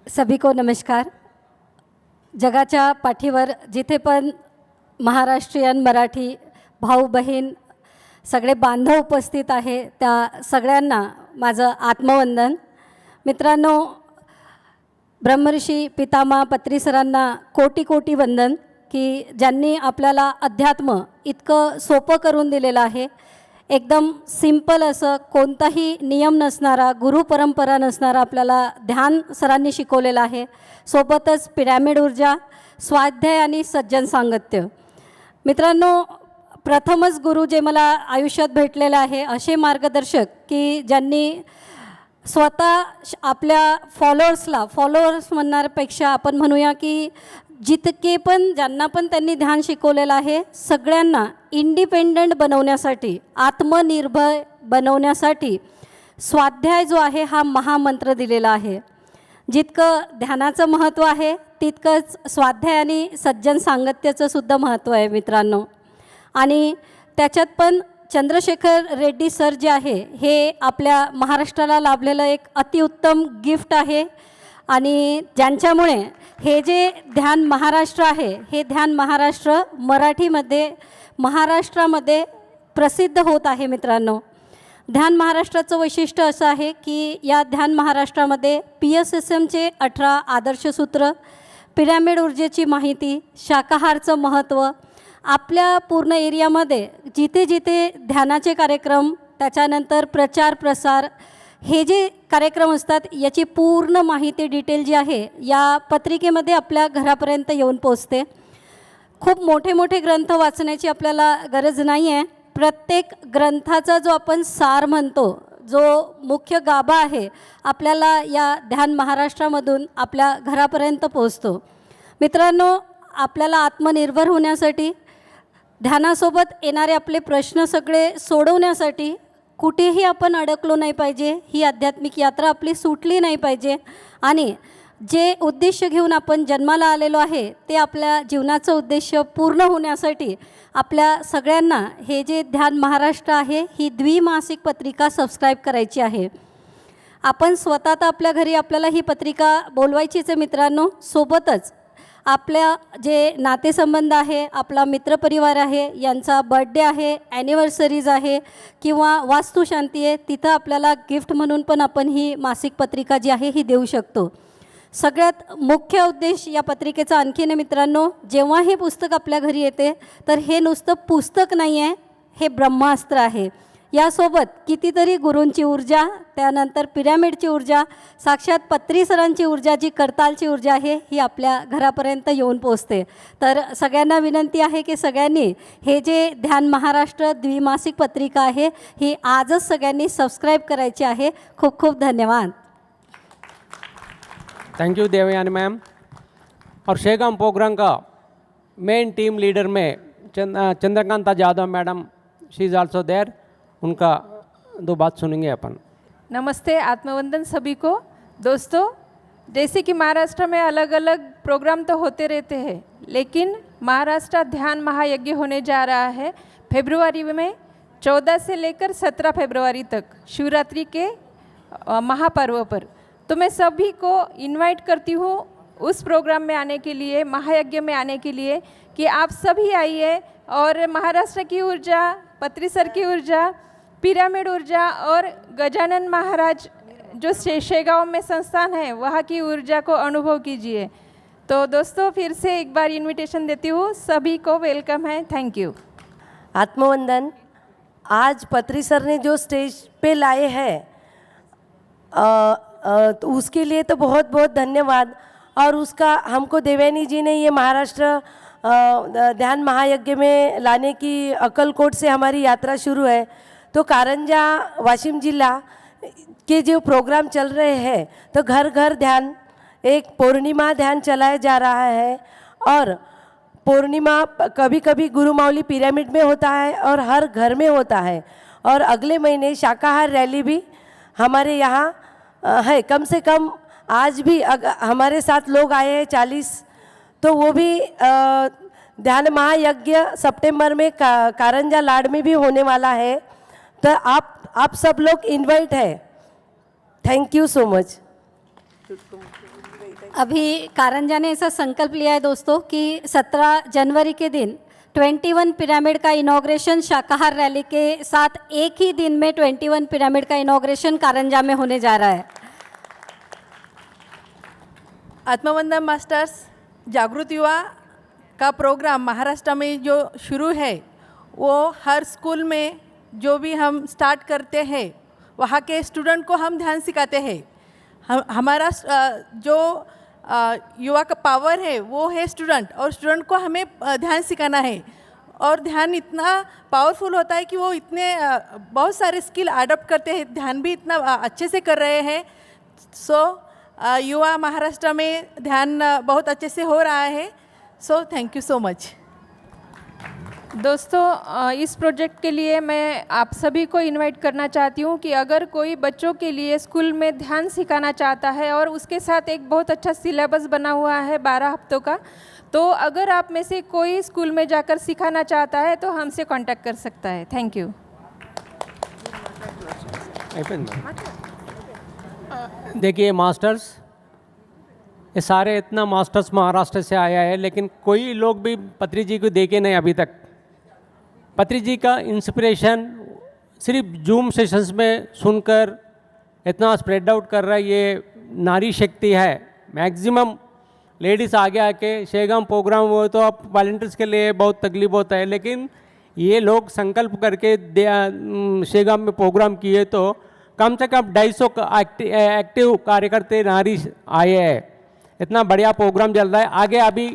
सभी को नमस्कार। जगाच्या पाठीवर जिथे पण महाराष्ट्रीयन मराठी भाऊ बहीण सगळे बांधव उपस्थित आहे त्या सगळ्यांना माझं आत्मवंदन। मित्रांनो, ब्रह्मर्षी पितामह पत्री सरांना कोटी कोटी वंदन की ज्यांनी आपल्याला अध्यात्म इतकं सोपं करून दिलेलं आहे। एकदम सिंपल असं कोणताही नियम नसणारा गुरु परंपरा नसणारा आपल्याला ध्यान सरांनी शिकवलेलं आहे। सोबतच पिरॅमिड ऊर्जा, स्वाध्याय आणि सज्जन सांगत्य। मित्रांनो, प्रथमच गुरु जे मला आयुष्यात भेटलेले आहे असे मार्गदर्शक की ज्यांनी स्वतः आपल्या फॉलोअर्स म्हणण्यापेक्षा आपण म्हणूया की जितके पण ज्यांना पण त्यांनी ध्यान शिकवलेलं आहे सगळ्यांना इंडिपेंडंट बनवण्यासाठी, आत्मनिर्भर बनवण्यासाठी स्वाध्याय जो आहे हा महामंत्र दिलेला आहे। जितकं ध्यानाचं महत्त्व आहे तितकंच स्वाध्याय आणि सज्जन सांगत्याचं सुद्धा महत्त्व आहे मित्रांनो। आणि त्याच्यात पण चंद्रशेखर रेड्डी सर जे आहे हे आपल्या महाराष्ट्राला लाभलेलं एक अतिउत्तम गिफ्ट आहे। आणि ज्यांच्यामुळे हे जे ध्यान महाराष्ट्र आहे हे ध्यान महाराष्ट्र मराठीमध्ये महाराष्ट्रामध्ये प्रसिद्ध होत आहे। मित्रांनो, ध्यान महाराष्ट्राचं वैशिष्ट्य असं आहे की या ध्यान महाराष्ट्रामध्ये PSSMचे 18 आदर्श सूत्र, पिरॅमिड ऊर्जेची माहिती, शाकाहारचं महत्त्व, आपल्या पूर्ण एरियामध्ये जिथे जिथे ध्यानाचे कार्यक्रम, त्याच्यानंतर प्रचार प्रसार हे जे कार्यक्रम असतात याची पूर्ण माहिती डिटेल जी आहे या पत्रिकेमध्ये आपल्या घरापर्यंत येऊन पोचते। खूप मोठे मोठे ग्रंथ वाचण्याची आपल्याला गरज नाही आहे। प्रत्येक ग्रंथाचा जो आपण सार म्हणतो, जो मुख्य गाभा आहे, आपल्याला या ध्यान महाराष्ट्रामधून आपल्या घरापर्यंत पोचतो। मित्रांनो, आपल्याला आत्मनिर्भर होण्यासाठी, ध्यानासोबत येणारे आपले प्रश्न सगळे सोडवण्यासाठी कुठेही आपण अडकलो नाही पाहिजे, ही आध्यात्मिक यात्रा आपली सुटली नाही पाहिजे आणि जे उद्देश घेऊन आपण जन्माला आलेलो आहे ते आपल्या जीवनाचं उद्देश पूर्ण होण्यासाठी आपल्या सगळ्यांना हे जे ध्यान महाराष्ट्र आहे ही द्विमासिक पत्रिका सबस्क्राईब करायची आहे। आपण स्वतः तर आपल्या घरी आपल्याला ही पत्रिका बोलवायचीच आहे मित्रांनो। सोबतच आपल्या जे नातेसंबंध आहे, आपला मित्रपरिवार आहे, यांचा बर्थडे आहे, ॲनिव्हर्सरीज आहे किंवा वास्तुशांती आहे, तिथं आपल्याला गिफ्ट म्हणून पण आपण ही मासिक पत्रिका जी आहे ही देऊ शकतो। सगळ्यात मुख्य उद्देश या पत्रिकेचा आणखीन मित्रांनो, जेव्हा हे पुस्तक आपल्या घरी येते तर हे नुसतं पुस्तक नाही आहे, हे ब्रह्मास्त्र आहे। यासोबत कितीतरी गुरूंची ऊर्जा, त्यानंतर पिरॅमिडची ऊर्जा, साक्षात पत्री सरांची ऊर्जा, जी करतालची ऊर्जा आहे ही आपल्या घरापर्यंत येऊन पोचते। तर सगळ्यांना विनंती आहे की सगळ्यांनी हे जे ध्यान महाराष्ट्र द्विमासिक पत्रिका आहे ही आजच सगळ्यांनी सबस्क्राईब करायची आहे। खूप खूप धन्यवाद। Thank you Devyani ma'am. और शेगाम प्रोग्राम का मेन टीम लीडर में Chandrakanta Yadav madam, she is also there. उनका 2 बात सुनेंगे अपन। नमस्ते, आत्मवंदन सभी को। दोस्तों, जैसे कि महाराष्ट्र में अलग अलग प्रोग्राम तो होते रहते हैं, लेकिन महाराष्ट्र ध्यान महायज्ञ होने जा रहा है फरवरी में 14 से लेकर 17 फरवरी तक, शिवरात्रि के महापर्व पर। तो मैं सभी को इनवाइट करती हूँ उस प्रोग्राम में आने के लिए, महायज्ञ में आने के लिए, कि आप सभी आइए और महाराष्ट्र की ऊर्जा, पत्री सर की ऊर्जा, पिरामिड ऊर्जा और गजानन महाराज जो शेगांव में संस्थान है वहाँ की ऊर्जा को अनुभव कीजिए। तो दोस्तों, फिर से एक बार इनविटेशन देती हूँ, सभी को वेलकम है। Thank you. आत्मवंदन। आज पत्री सर ने जो स्टेज पे लाए हैं तो उसके लिए तो बहुत बहुत धन्यवाद। और उसका हमको देवयानी जी ने ये महाराष्ट्र ध्यान महायज्ञ में लाने की अक्कलकोट से हमारी यात्रा शुरू है। तो कारंजा वाशिम जिला के जो प्रोग्राम चल रहे हैं तो घर घर ध्यान, एक पूर्णिमा ध्यान चलाया जा रहा है। और पूर्णिमा कभी कभी गुरुमावली पिरामिड में होता है और हर घर में होता है। और अगले महीने शाकाहार रैली भी हमारे यहाँ है। कम से कम आज भी हमारे साथ लोग आए हैं 40। तो वो भी ध्यान महायज्ञ सितंबर में कारंजा लाड में भी होने वाला है। तो आप सब लोग इनवाइट है। Thank you so much. अभी कारंजा ने ऐसा संकल्प लिया है दोस्तों कि 17 जनवरी के दिन 21 पिरामिड का इनॉग्रेशन शाकाहार रैली के साथ एक ही दिन में 21 पिरामिड का इनॉग्रेशन कारंजा में होने जा रहा है। आत्मवंदन मास्टर्स जागृत युवा का प्रोग्राम महाराष्ट्र में जो शुरू है वो हर स्कूल में जो भी हम स्टार्ट करते हैं वहाँ के स्टूडेंट को हम ध्यान सिखाते हैं। हमारा जो युवा का पावर है वो है स्टूडेंट, और स्टूडेंट को हमें ध्यान सिखाना है। और ध्यान इतना पावरफुल होता है कि वो इतने बहुत सारे स्किल अडॉप्ट करते हैं, ध्यान भी इतना अच्छे से कर रहे हैं। सो युवा महाराष्ट्र में ध्यान बहुत अच्छे से हो रहा है। So thank you so much. दोस्तों, इस प्रोजेक्ट के लिए मैं आप सभी को इनवाइट करना चाहती हूँ कि अगर कोई बच्चों के लिए स्कूल में ध्यान सिखाना चाहता है और उसके साथ एक बहुत अच्छा सिलेबस बना हुआ है 12 हफ्तों का, तो अगर आप में से कोई स्कूल में जाकर सिखाना चाहता है तो हमसे कांटेक्ट कर सकता है। Thank you. देखिए मास्टर्स, ये सारे इतना मास्टर्स महाराष्ट्र से आया है, लेकिन कोई लोग भी पत्री जी को देखे नहीं अभी तक। पत्री जी का इंस्पिरेशन सिर्फ जूम सेशंस में सुनकर इतना स्प्रेड आउट कर रहा है, ये नारी शक्ति है। मैक्सिमम लेडीज़ आगे आके शेगाम प्रोग्राम हुए तो अब वॉलंटियर्स के लिए बहुत तकलीफ होता है, लेकिन ये लोग संकल्प करके शेगाम में प्रोग्राम किए तो कम से कम 250 एक्टिव कार्यकर्ता नारी आए हैं। इतना बढ़िया प्रोग्राम चल रहा है। आगे अभी